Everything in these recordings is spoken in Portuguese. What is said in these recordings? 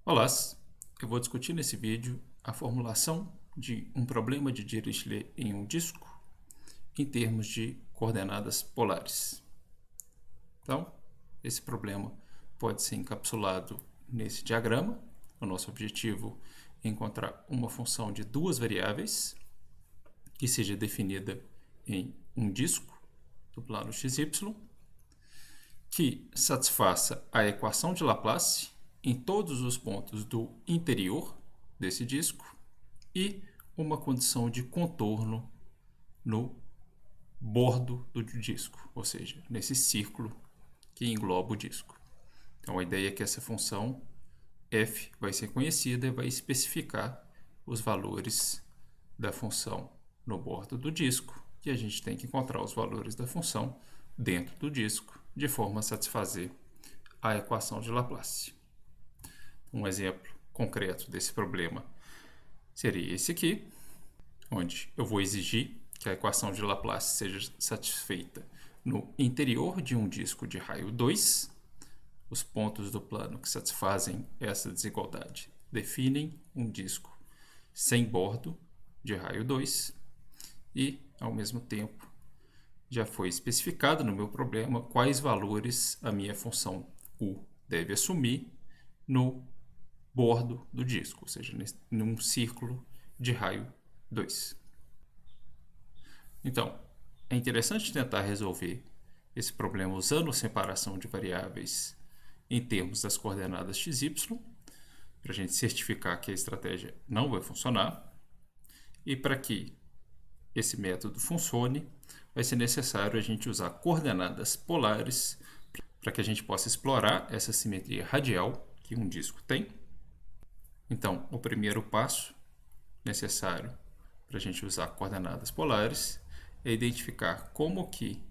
Olá, eu vou discutir nesse vídeo a formulação de um problema de Dirichlet em um disco em termos de coordenadas polares. Então, esse problema pode ser encapsulado nesse diagrama. O nosso objetivo é encontrar uma função de duas variáveis que seja definida em um disco do plano xy, que satisfaça a equação de Laplace em todos os pontos do interior desse disco e uma condição de contorno no bordo do disco, ou seja, nesse círculo que engloba o disco. Então a ideia é que essa função f vai ser conhecida e vai especificar os valores da função no bordo do disco, e a gente tem que encontrar os valores da função dentro do disco de forma a satisfazer a equação de Laplace. Um exemplo concreto desse problema seria esse aqui, onde eu vou exigir que a equação de Laplace seja satisfeita no interior de um disco de raio 2. Os pontos do plano que satisfazem essa desigualdade definem um disco sem bordo de raio 2 e, ao mesmo tempo, já foi especificado no meu problema quais valores a minha função u deve assumir no bordo do disco, ou seja, num círculo de raio 2. Então, é interessante tentar resolver esse problema usando separação de variáveis em termos das coordenadas xy, para a gente certificar que a estratégia não vai funcionar. E para que esse método funcione, vai ser necessário a gente usar coordenadas polares para que a gente possa explorar essa simetria radial que um disco tem. Então, o primeiro passo necessário para a gente usar coordenadas polares é identificar como que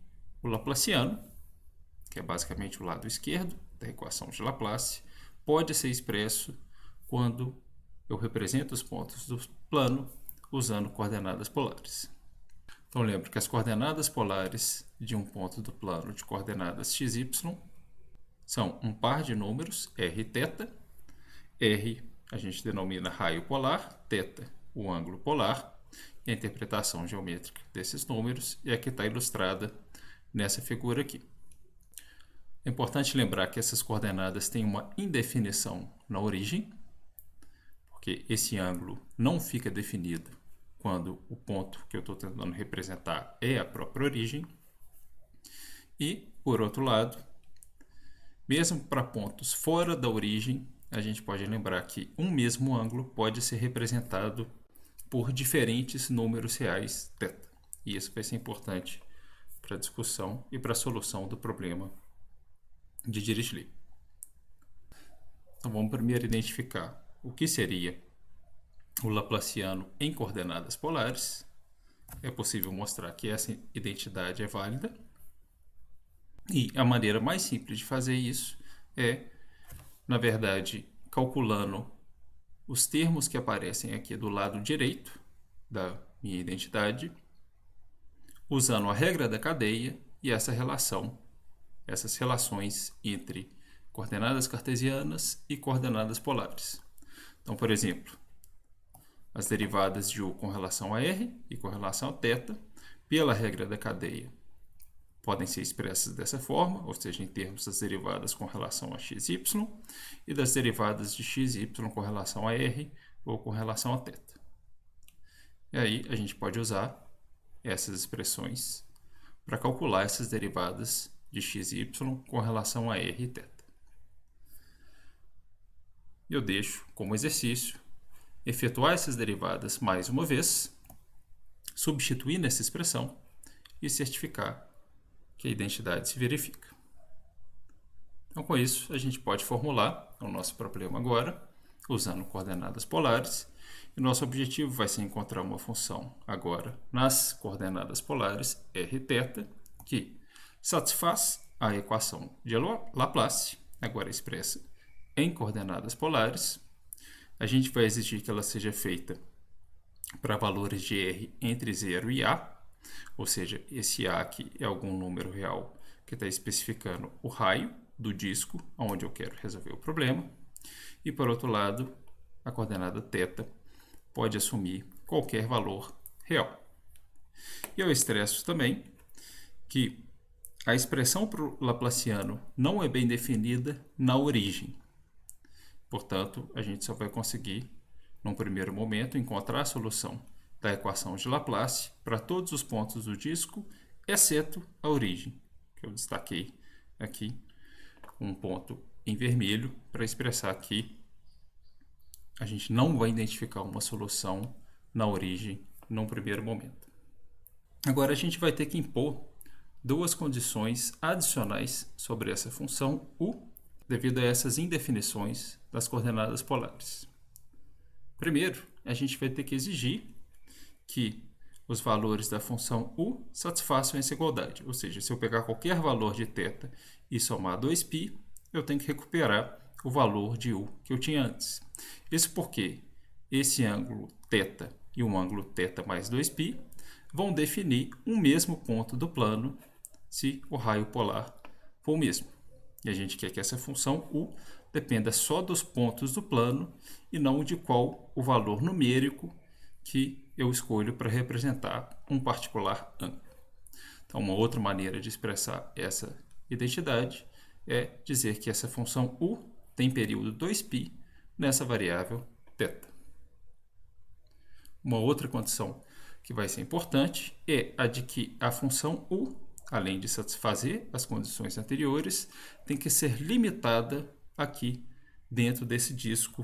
o Laplaciano, que é basicamente o lado esquerdo da equação de Laplace, pode ser expresso quando eu represento os pontos do plano usando coordenadas polares. Então, lembro que as coordenadas polares de um ponto do plano de coordenadas xy são um par de números, r e θ. R a gente denomina raio polar, θ o ângulo polar, e a interpretação geométrica desses números é a que está ilustrada nessa figura aqui. É importante lembrar que essas coordenadas têm uma indefinição na origem, porque esse ângulo não fica definido quando o ponto que eu estou tentando representar é a própria origem. E, por outro lado, mesmo para pontos fora da origem, a gente pode lembrar que um mesmo ângulo pode ser representado por diferentes números reais θ. E isso vai ser importante para a discussão e para a solução do problema de Dirichlet. Então vamos primeiro identificar o que seria o Laplaciano em coordenadas polares. É possível mostrar que essa identidade é válida. E a maneira mais simples de fazer isso é, na verdade, calculando os termos que aparecem aqui do lado direito da minha identidade, usando a regra da cadeia e essas relações entre coordenadas cartesianas e coordenadas polares. Então, por exemplo, as derivadas de u com relação a r e com relação a θ, pela regra da cadeia, podem ser expressas dessa forma, ou seja, em termos das derivadas com relação a xy e das derivadas de xy com relação a r ou com relação a θ. E aí a gente pode usar essas expressões para calcular essas derivadas de xy com relação a r e θ. Eu deixo como exercício efetuar essas derivadas mais uma vez, substituir nessa expressão e certificar que a identidade se verifica. Então, com isso, a gente pode formular o nosso problema agora, usando coordenadas polares, e nosso objetivo vai ser encontrar uma função agora nas coordenadas polares r e θ, que satisfaz a equação de Laplace, agora expressa em coordenadas polares. A gente vai exigir que ela seja feita para valores de r entre 0 e a, ou seja, esse a aqui é algum número real que está especificando o raio do disco onde eu quero resolver o problema. E, por outro lado, a coordenada θ pode assumir qualquer valor real. E eu estresso também que a expressão para o laplaciano não é bem definida na origem. Portanto, a gente só vai conseguir, num primeiro momento, encontrar a solução da equação de Laplace para todos os pontos do disco, exceto a origem, que eu destaquei aqui, um ponto em vermelho, para expressar que a gente não vai identificar uma solução na origem num primeiro momento. Agora a gente vai ter que impor duas condições adicionais sobre essa função u, devido a essas indefinições das coordenadas polares. Primeiro, a gente vai ter que exigir que os valores da função u satisfaçam essa igualdade. Ou seja, se eu pegar qualquer valor de θ e somar 2π, eu tenho que recuperar o valor de u que eu tinha antes. Isso porque esse ângulo θ e um ângulo θ mais 2π vão definir um mesmo ponto do plano se o raio polar for o mesmo. E a gente quer que essa função u dependa só dos pontos do plano e não de qual o valor numérico que eu escolho para representar um particular ângulo. Então, uma outra maneira de expressar essa identidade é dizer que essa função u tem período 2π nessa variável θ. Uma outra condição que vai ser importante é a de que a função u, além de satisfazer as condições anteriores, tem que ser limitada aqui dentro desse disco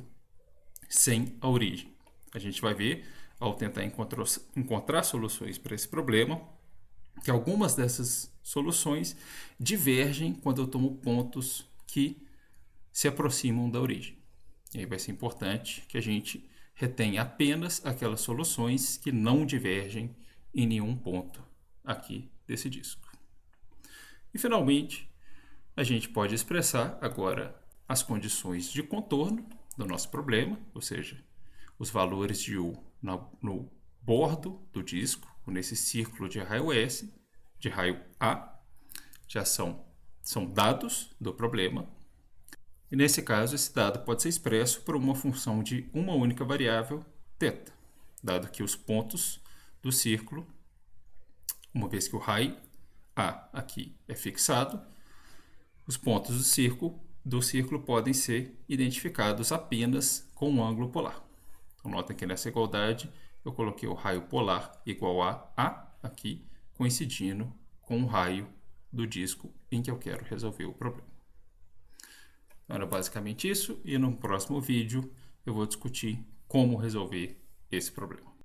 sem a origem. A gente vai ver, ao tentar encontrar soluções para esse problema, que algumas dessas soluções divergem quando eu tomo pontos que se aproximam da origem. E aí vai ser importante que a gente retenha apenas aquelas soluções que não divergem em nenhum ponto aqui desse disco. E, finalmente, a gente pode expressar agora as condições de contorno do nosso problema, ou seja, os valores de u no bordo do disco, nesse círculo de raio S, de raio A, já são dados do problema. E nesse caso, esse dado pode ser expresso por uma função de uma única variável, θ, dado que os pontos do círculo, uma vez que o raio A aqui é fixado, os pontos do círculo podem ser identificados apenas com um ângulo polar. Então, notem que nessa igualdade eu coloquei o raio polar igual a A aqui, coincidindo com o raio do disco em que eu quero resolver o problema. Era basicamente isso, e no próximo vídeo eu vou discutir como resolver esse problema.